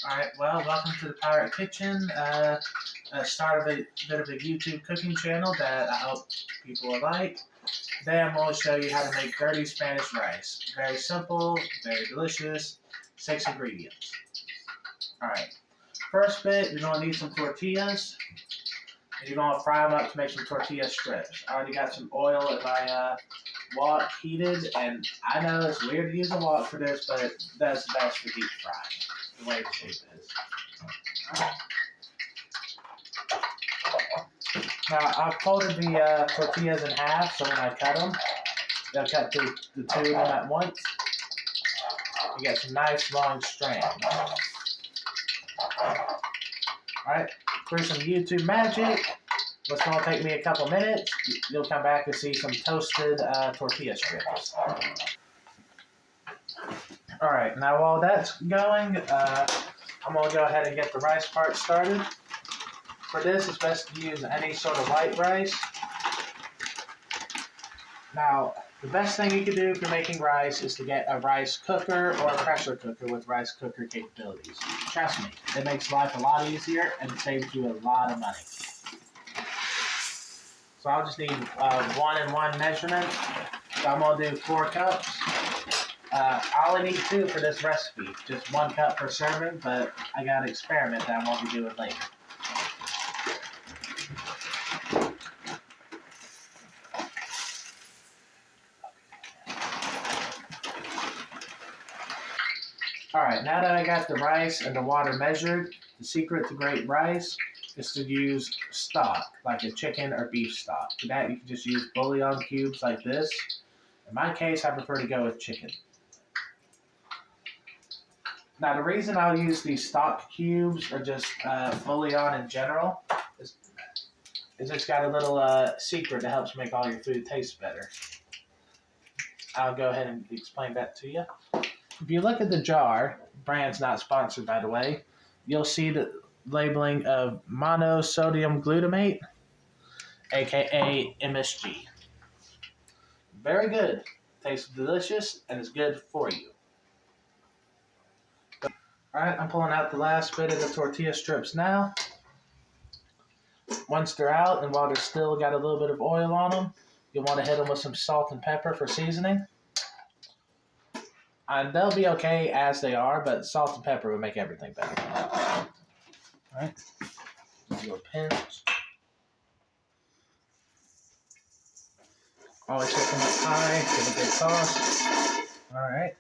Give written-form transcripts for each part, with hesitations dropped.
Alright, well, welcome to the Pirate Kitchen. Start of a bit of a YouTube cooking channel that I hope people will like. Today I'm going to show you how to make dirty Spanish rice. Very simple, very delicious, 6 ingredients. Alright, first bit, you're going to need some tortillas. And you're going to fry them up to make some tortilla strips. I already got some oil in my wok heated, and I know it's weird to use a wok for this, but it does the best for deep frying. The way the shape is. Now I've folded the tortillas in half, so when I cut them, they'll cut the two of them at once. You get some nice long strands. Alright, for some YouTube magic, what's going to take me a couple minutes, you'll come back and see some toasted tortilla strips. Alright, now while that's going, I'm going to go ahead and get the rice part started. For this, it's best to use any sort of white rice. Now, the best thing you can do if you're making rice is to get a rice cooker or a pressure cooker with rice cooker capabilities. Trust me, it makes life a lot easier and it saves you a lot of money. So I'll just need 1-in-1 measurement. So I'm going to do 4 cups. I only need 2 for this recipe, just 1 cup per serving, but I got an experiment that I won't be doing later. Alright, now that I got the rice and the water measured, the secret to great rice is to use stock, like a chicken or beef stock. For that, you can just use bouillon cubes like this. In my case, I prefer to go with chicken. Now, the reason I'll use these stock cubes or just bouillon in general is it's got a little secret that helps make all your food taste better. I'll go ahead and explain that to you. If you look at the jar, brand's not sponsored by the way, you'll see the labeling of monosodium glutamate, aka MSG. Very good. Tastes delicious and is good for you. Alright, I'm pulling out the last bit of the tortilla strips now. Once they're out and while they're still got a little bit of oil on them, you'll want to hit them with some salt and pepper for seasoning. They'll be okay as they are, but salt and pepper will make everything better. Alright, do a pinch. Always hit them up high, give a good toss. Alright.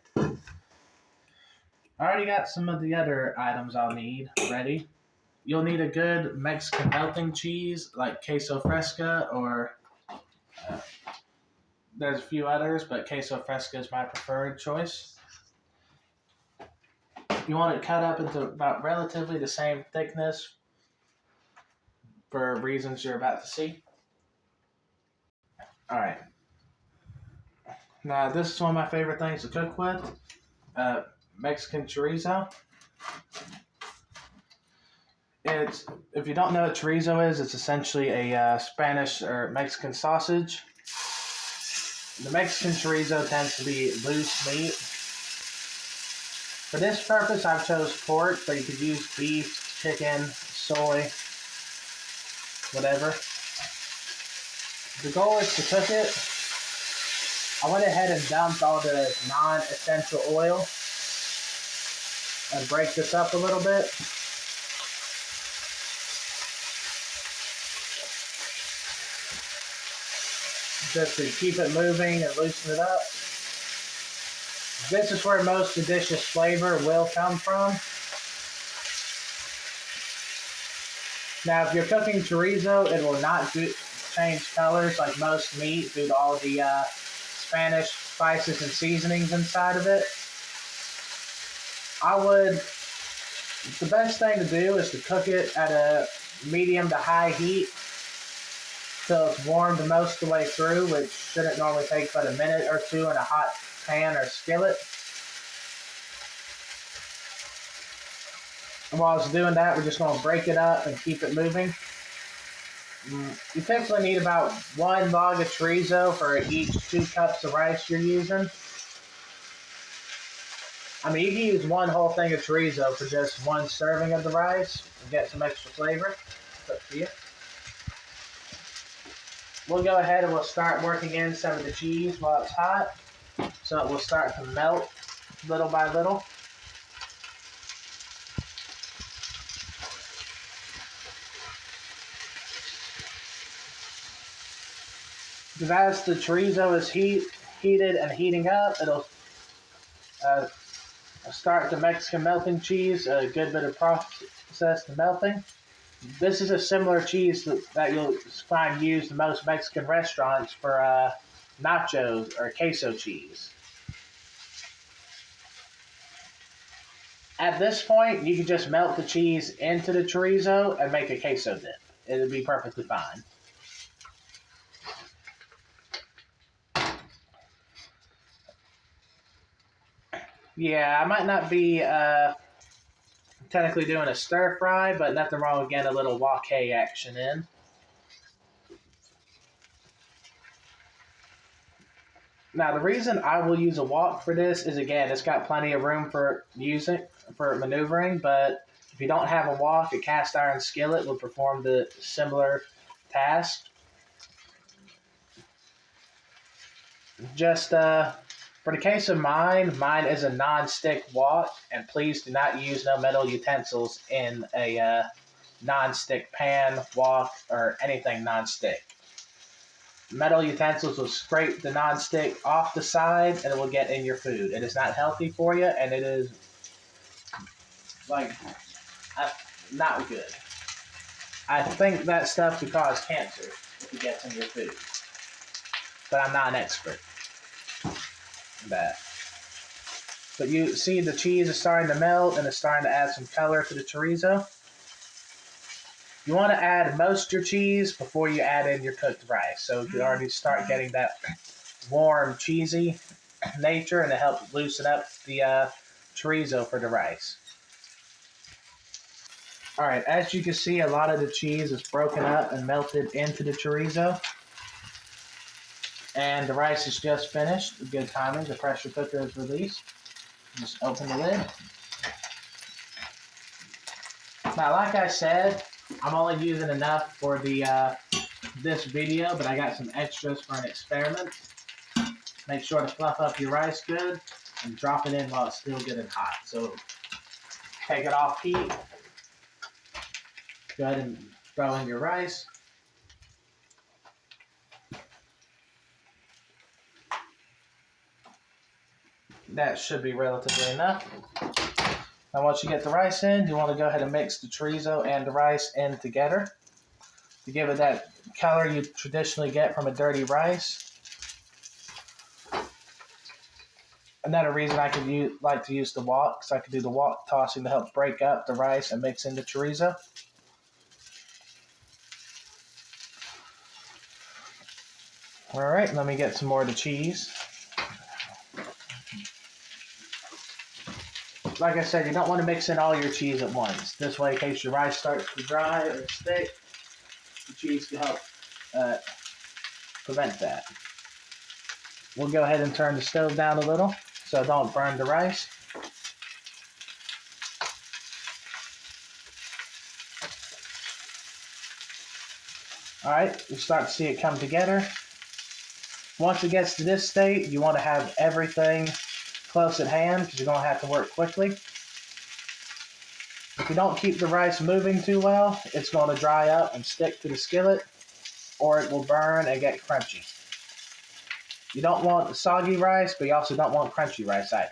I already got some of the other items I'll need ready. You'll need a good Mexican melting cheese like queso fresco or there's a few others, but queso fresco is my preferred choice. You want it cut up into about relatively the same thickness for reasons you're about to see. Alright. Now this is one of my favorite things to cook with. Mexican chorizo. If you don't know what chorizo is, it's essentially a Spanish or Mexican sausage. The Mexican chorizo tends to be loose meat. For this purpose, I've chose pork, but you could use beef, chicken, soy, whatever. The goal is to cook it. I went ahead and dumped all the non-essential oil and break this up a little bit. Just to keep it moving and loosen it up. This is where most of the dish's flavor will come from. Now, if you're cooking chorizo, it will not change colors like most meat due to all the Spanish spices and seasonings inside of it. The best thing to do is to cook it at a medium to high heat till it's warmed most of the way through, which shouldn't normally take but a minute or two in a hot pan or skillet. And while it's doing that, we're just going to break it up and keep it moving. You typically need about 1 log of chorizo for each 2 cups of rice you're using. I mean, you can use one whole thing of chorizo for just one serving of the rice and get some extra flavor. It's up to you. We'll go ahead and we'll start working in some of the cheese while it's hot. So it will start to melt little by little. Because as the chorizo is heated and heating up, it'll start the Mexican melting cheese, a good bit of process to melting. This is a similar cheese that you'll find used in most Mexican restaurants for nachos or queso cheese. At this point, you can just melt the cheese into the chorizo and make a queso dip. It'll be perfectly fine. Yeah, I might not be technically doing a stir fry, but nothing wrong with getting a little wok action in. Now, the reason I will use a wok for this is, again, it's got plenty of room for maneuvering, but if you don't have a wok, a cast iron skillet will perform the similar task. Just for the case of mine is a non-stick wok, and please do not use no metal utensils in a non-stick pan, wok, or anything non-stick. Metal utensils will scrape the non-stick off the side and it will get in your food. It is not healthy for you, and it is not good. I think that stuff could cause cancer if it gets in your food, but I'm not an expert in that. But you see the cheese is starting to melt and it's starting to add some color to the chorizo. You want to add most of your cheese before you add in your cooked rice, so you can already start getting that warm, cheesy nature, and it helps loosen up the chorizo for the rice. All right, as you can see, a lot of the cheese is broken up and melted into the chorizo. And the rice is just finished. Good timing. The pressure cooker is released. Just open the lid. Now, like I said, I'm only using enough for the this video, but I got some extras for an experiment. Make sure to fluff up your rice good and drop it in while it's still good and hot. So take it off heat. Go ahead and throw in your rice. That should be relatively enough. Now once you get the rice in, you want to go ahead and mix the chorizo and the rice in together to give it that color you traditionally get from a dirty rice. Another reason I could like to use the wok, because I could do the wok tossing to help break up the rice and mix in the chorizo. All right, let me get some more of the cheese. Like I said, you don't want to mix in all your cheese at once. This way, in case your rice starts to dry or stick, the cheese can help prevent that. We'll go ahead and turn the stove down a little so don't burn the rice. All right, you start to see it come together. Once it gets to this state, you want to have everything close at hand because you're going to have to work quickly. If you don't keep the rice moving too well, it's going to dry up and stick to the skillet, or it will burn and get crunchy. You don't want soggy rice, but you also don't want crunchy rice either.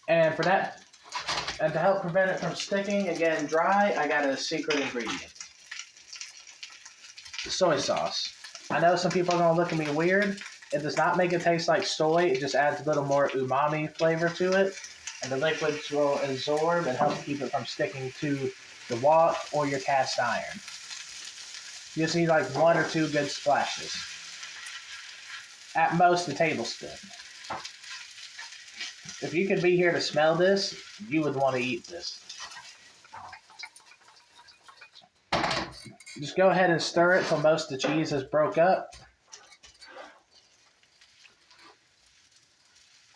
And for that, and to help prevent it from sticking and getting dry, I got a secret ingredient. Soy sauce. I know some people are going to look at me weird. It does not make it taste like soy. It just adds a little more umami flavor to it. And the liquids will absorb and help keep it from sticking to the wok or your cast iron. You just need like 1 or 2 good splashes. At most, a tablespoon. If you could be here to smell this, you would want to eat this. Just go ahead and stir it till most of the cheese is broke up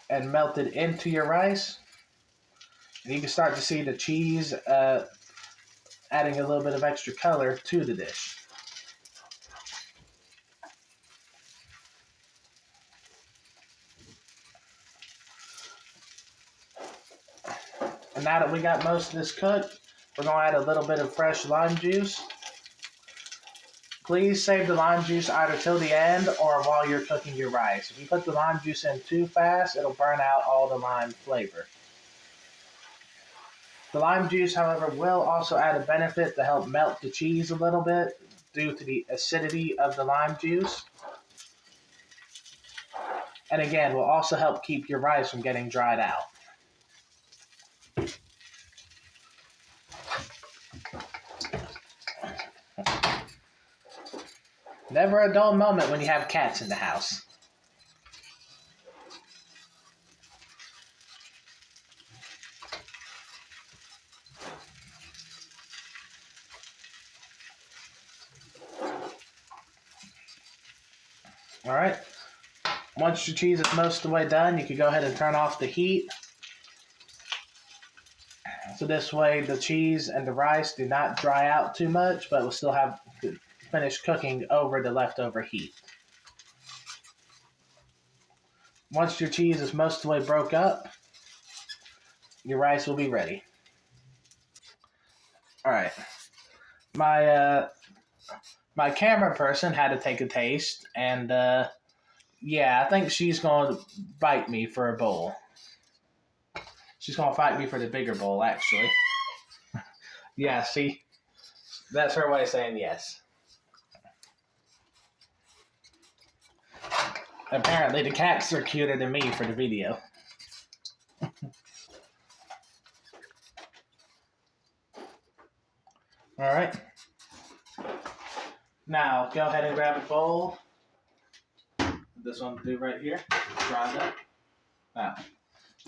and melted into your rice. And you can start to see the cheese adding a little bit of extra color to the dish. And now that we got most of this cooked, we're going to add a little bit of fresh lime juice. Please save the lime juice either till the end or while you're cooking your rice. If you put the lime juice in too fast, it'll burn out all the lime flavor. The lime juice, however, will also add a benefit to help melt the cheese a little bit due to the acidity of the lime juice. And again, will also help keep your rice from getting dried out. Never a dull moment when you have cats in the house. All right. Once your cheese is most of the way done, you can go ahead and turn off the heat. So this way the cheese and the rice do not dry out too much, but will still have to finish cooking over the leftover heat. Once your cheese is most of the way broke up, your rice will be ready. All right. My camera person had to take a taste, and yeah, I think she's going to bite me for a bowl. She's going to fight me for the bigger bowl, actually. Yeah, see? That's her way of saying yes. Apparently, the cats are cuter than me for the video. All right. Now, go ahead and grab a bowl. This one will do right here. Dry that. Now,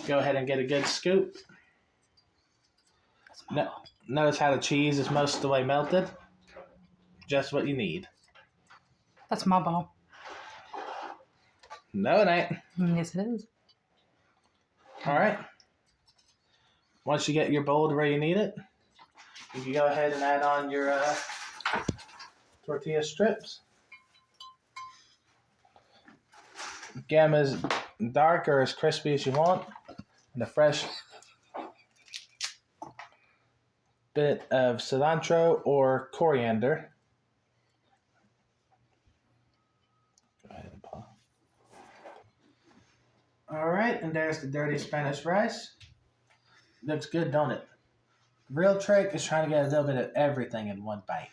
go ahead and get a good scoop. Notice how the cheese is most of the way melted. Just what you need. That's my bowl. No, it ain't. Yes, it is. All right. Once you get your bowl to where you need it, you can go ahead and add on your tortilla strips. Get them as dark or as crispy as you want. And a fresh bit of cilantro or coriander. Go ahead and pop. All right, and there's the dirty Spanish rice. Looks good, don't it? The real trick is trying to get a little bit of everything in one bite.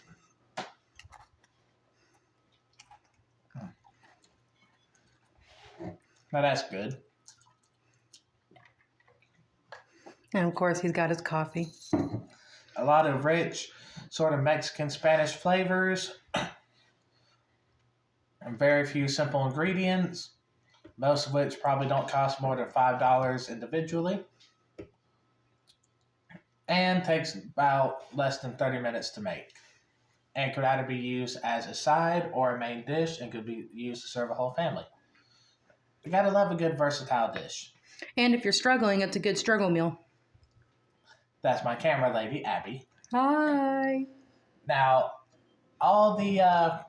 Now that's good. And of course, he's got his coffee. A lot of rich, sort of Mexican Spanish flavors. And very few simple ingredients. Most of which probably don't cost more than $5 individually. And takes about less than 30 minutes to make. And could either be used as a side or a main dish and could be used to serve a whole family. You gotta love a good versatile dish. And if you're struggling, it's a good struggle meal. That's my camera lady, Abby. Hi. Now, all the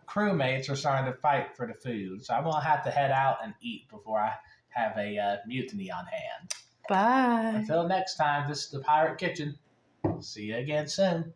crewmates are starting to fight for the food, so I'm gonna have to head out and eat before I have a mutiny on hand. Bye. Until next time, this is the Pirate Kitchen. See you again soon.